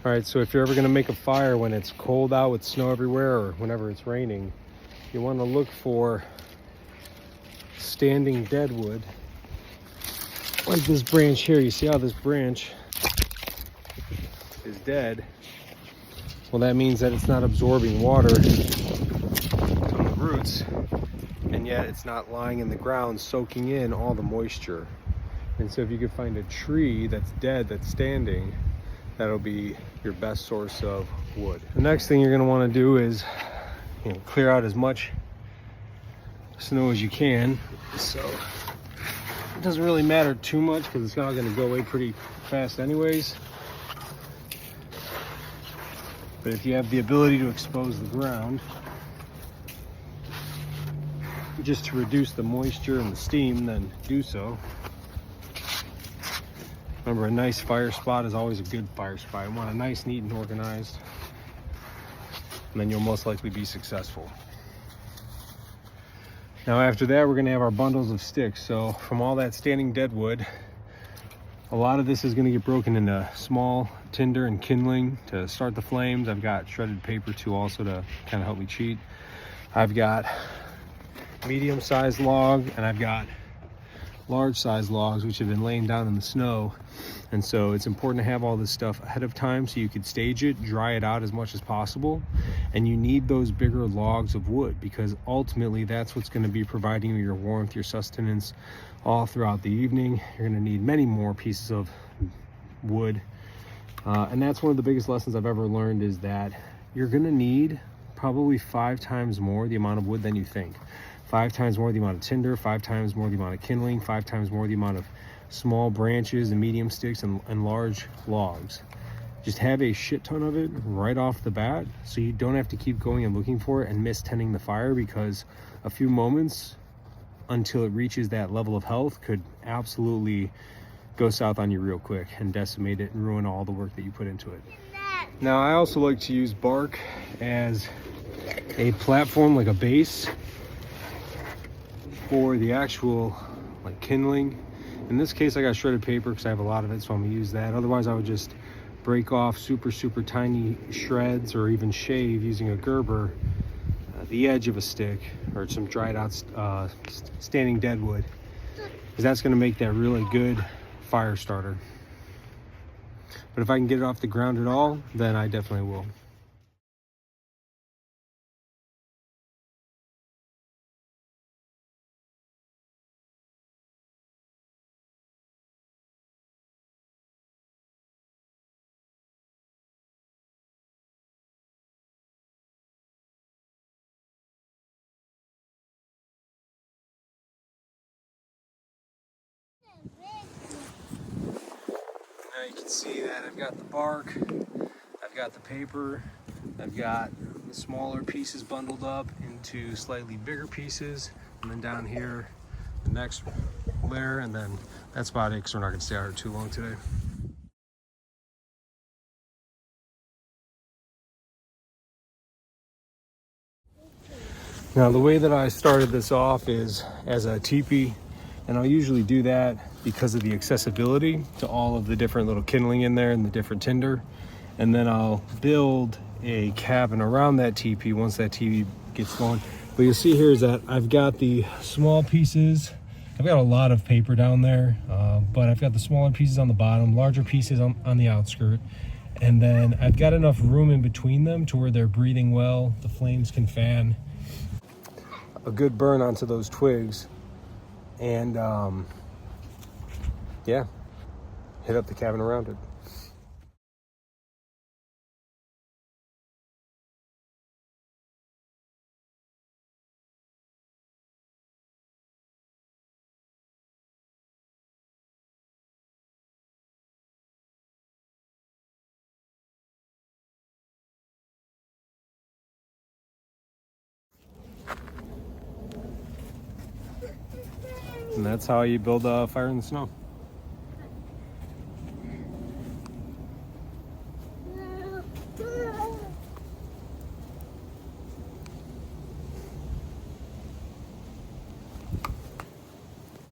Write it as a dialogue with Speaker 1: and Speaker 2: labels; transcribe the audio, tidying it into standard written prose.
Speaker 1: All right, so if you're ever gonna make a fire when it's cold out with snow everywhere or whenever it's raining, you wanna look for standing dead wood. Like this branch here, you see how this branch is dead? Well, that means that it's not absorbing water from the roots, and yet it's not lying in the ground soaking in all the moisture. And so if you could find a tree that's dead, that's standing, that'll be your best source of wood. The next thing you're gonna wanna do is, clear out as much snow as you can. So it doesn't really matter too much because it's not gonna go away pretty fast anyways. But if you have the ability to expose the ground, just to reduce the moisture and the steam, then do so. Remember, a nice fire spot is always a good fire spot. You want it nice, neat, and organized, and then you'll most likely be successful. Now after that, we're gonna have our bundles of sticks. So from all that standing dead wood, a lot of this is gonna get broken into small tinder and kindling to start the flames. I've got shredded paper too also to kind of help me cheat. I've got medium-sized log and I've got large-sized logs which have been laying down in the snow. And so it's important to have all this stuff ahead of time so you could stage it, dry it out as much as possible. And you need those bigger logs of wood because ultimately that's what's going to be providing you your warmth, your sustenance all throughout the evening. You're going to need many more pieces of wood. And that's one of the biggest lessons I've ever learned, is that you're going to need probably 5 times more the amount of wood than you think. 5 times more the amount of tinder, 5 times more the amount of kindling, 5 times more the amount of small branches and medium sticks and large logs. Just have a shit ton of it right off the bat so you don't have to keep going and looking for it and miss tending the fire, because a few moments until it reaches that level of health could absolutely go south on you real quick and decimate it and ruin all the work that you put into it. Now I also like to use bark as a platform, like a base for the actual like kindling. In this case I got shredded paper because I have a lot of it, so I'm gonna use that. Otherwise I would just break off super tiny shreds or even shave using a Gerber the edge of a stick or some dried out standing dead wood, because that's going to make that really good fire starter. But if I can get it off the ground at all, then I definitely will. Now you can see that I've got the bark, I've got the paper, I've got the smaller pieces bundled up into slightly bigger pieces, and then down here the next layer, and then that's about it because we're not going to stay out here too long today. Now the way that I started this off is as a teepee, and I'll usually do that because of the accessibility to all of the different little kindling in there and the different tinder. And then I'll build a cabin around that teepee once that teepee gets going. But you'll see here is that I've got the small pieces. I've got a lot of paper down there, but I've got the smaller pieces on the bottom, larger pieces on the outskirt. And then I've got enough room in between them to where they're breathing well, the flames can fan a good burn onto those twigs, and yeah, hit up the cabin around it. And that's how you build a fire in the snow.